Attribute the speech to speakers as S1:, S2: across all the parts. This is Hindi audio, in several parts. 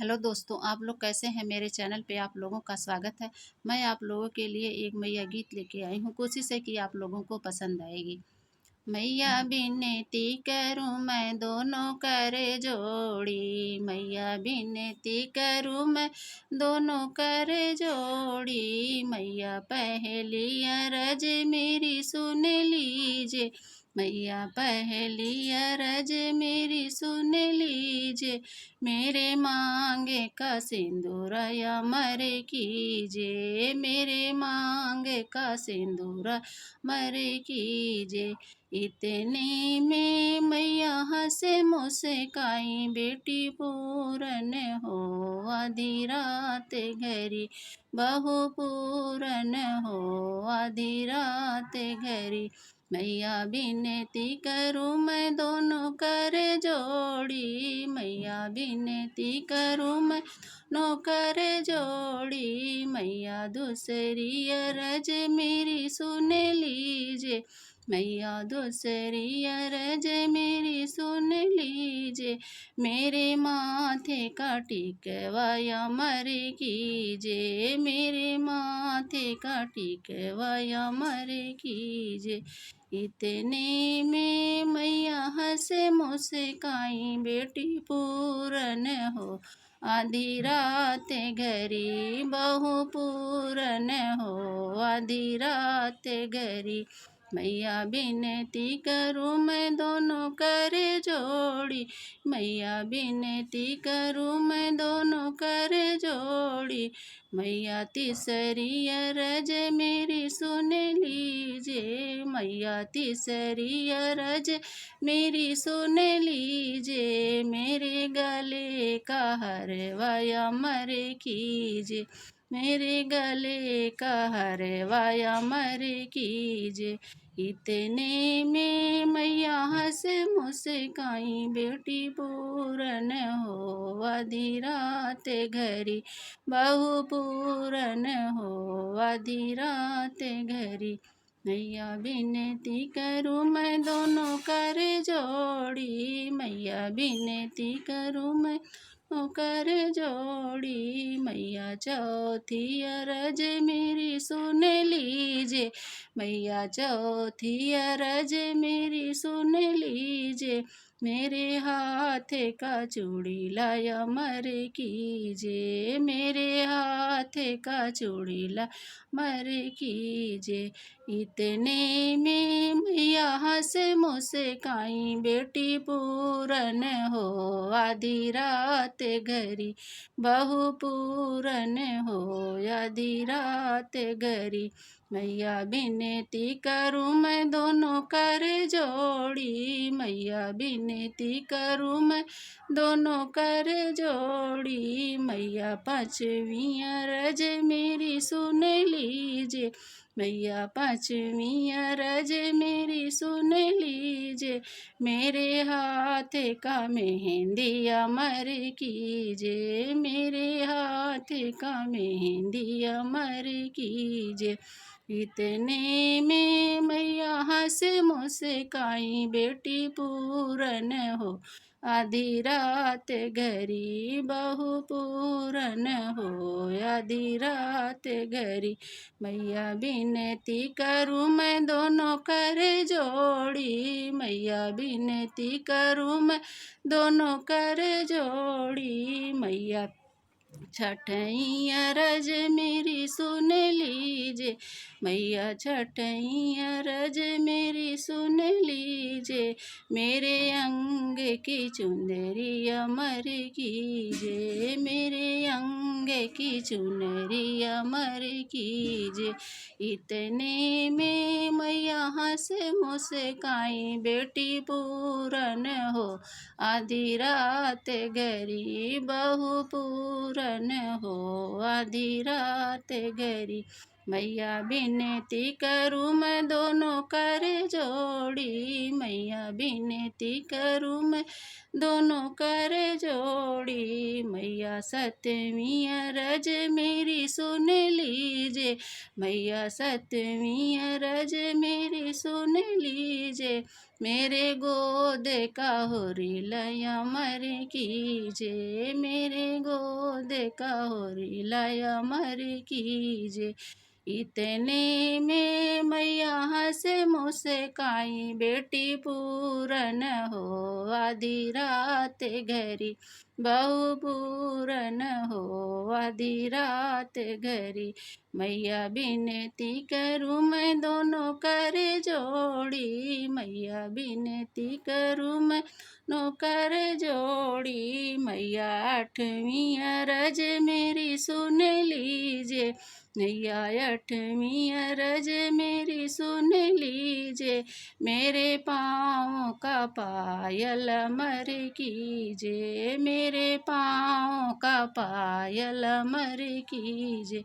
S1: हेलो दोस्तों, आप लोग कैसे हैं। मेरे चैनल पे आप लोगों का स्वागत है। मैं आप लोगों के लिए एक मैया गीत लेके आई हूँ। कोशिश है कि आप लोगों को पसंद आएगी। मैया विनती करूँ मैं दोनों कर जोड़ी, मैया विनती करूँ मैं दोनों कर जोड़ी, मैया पहली अरज मेरी सुन लीजिए, मैया पहली अरज मेरी सुन लीजिए, मेरे मांगे का सिंदूर अमर कीजिए, मेरे मांगे का सिंदूर अमर कीजिए। इतने में मैया हंसे मुस्काई, बेटी पूरन हो आधी रात घरी, बहू पूरन हो आधी रात घरी, मैया विनती करूँ मैं दोनों कर जोड़ी, मैया विनती करूँ मैं दोनों कर जोड़ी, मैया दूसरी अरज मेरी सुन लीजिए, मैया दूसरी अरज मेरी सुन लीजिए, मेरे माथे का टिकवा अमर कीजिए, मेरे माथे का टिकवा अमर कीजिए। इतने में मैया हंसे मुस्काई, बेटी पूरन हो आधी रात घरी, बहू पूरन हो आधी रात घरी, मैया विनती करूँ मैं दोनों कर जोड़ी, मैया विनती करूँ मैं दोनों कर जोड़ी, मैया तीसरी अरज मेरी सुन लीजिए, मैया तीसरी अरज मेरी सुन लीजिए, मेरे गले का हरवा अमर कीजिए, मेरे गले का हरवा अमर कीजिए। इतने में मैया हंस मुस्काई, बेटी पूरन हो आधी रात घरी, बहू पूरन हो आधी रात घरी, मैया विनती करूँ मैं दोनों कर जोड़ी, मैया विनती करूँ मैं कर जोड़ी, मैया चौथी अरज मेरी सुन लीजिए, मैया चौथी अरज मेरी सुन लीजिए, मेरे हाथ का चूड़ी लाया अमर कीजिए, मेरे हाथ का चूड़ी ला मर कीजिए। इतने में मैया हंस मुस्काई, बेटी पूरन हो आधी रात घरी, बहू पूरन हो आधी रात घरी, मैया विनती करूँ मैं दोनों कर जोड़ी, मैया विनती करूँ मैं दोनों कर जोड़ी, मैया पाँचवीं अरज मेरी सुन लीजिए, मैया पाँचवीं अरज मेरी सुन लीजिए, मेरे हाथ का मेहंदी अमर कीजिए, मेरे हाथ का मेहंदी अमर कीजिए। इतने में मैया हंस मुस्काई, बेटी पूरन हो आधी रात घरी, बहू पूरन हो आधी रात घरी, मैया विनती करूँ मैं दोनों कर जोड़ी, मैया विनती करूँ मैं दोनों कर जोड़ी, मैया छठई अरज मेरी सुन लीजिए, मैया छठई अरज मेरी सुन लीजिए, मेरे अंग की चुनरी अमर कीजिए, मेरे अंग की चुनरी अमर कीजिए। इतने में मैया हंस मुस्काई, बेटी पूरन हो आधी रात घरी, बहू पूरन हो आधी रात घरी, मैया विनती करूँ मैं दोनों कर जोड़ी, मैया विनती करूँ मैं दोनों कर जोड़ी, मैया सतवीं अरज मेरी सुन लीजिए, मैया सतवीं अरज मेरी सुन लीजिए, मेरे गोद का होरी लया अमर कीजिए, मेरे गोद कहोरी लाया मर कीजे। इतने में मैया हंसे मुस्काई, बेटी पूरन हो आधी रात घरी, बहू पूरन हो आधी रात घरी। मैया बिनती करूँ मैं दोनों कर जोड़ी, मैया बिनती करूँ मैं दोनों कर जोड़ी। मैया आठवीं अरज मेरी सुन लीजिए, मैया आठवीं अरज मेरी सुन लीजिए। मेरे पाँव का पायल अमर कीजिए, मेरे पाँव का पायल अमर कीजिए।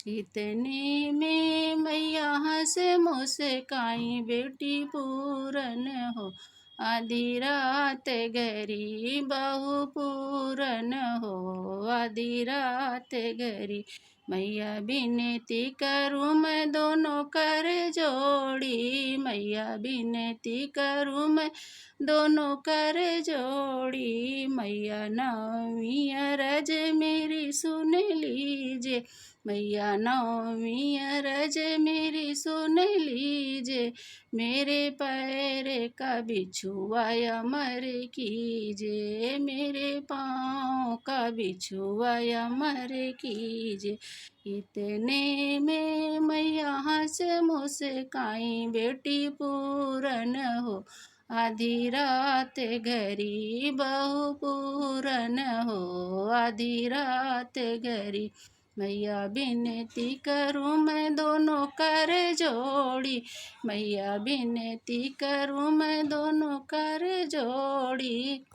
S1: इतने में मैया हंस मुस्काई, बेटी पूरन हो आधी रात घरी, बहू पूरन हो आधी रात घरी। मैया बिनती करूँ मैं दोनों कर जोड़ी, मैया बिनती करूँ मैं दोनों कर जोड़ी। मैया नौवीं अरज मेरी सुन लीजिए, मैया नौवीं अरज मेरी सुन लीजिए। मेरे पैर का बिछुआ अमर कीजिए, मेरे पाँव का बिछुआ अमर कीजिए। इतने में मैया हंस मुस्काई, बेटी पूरन हो आधी रात घरी, बहू पूरन हो आधी रात घरी। मैया बिनती करूँ मैं दोनों कर जोड़ी, मैया बिनती करूँ मैं दोनों कर जोड़ी।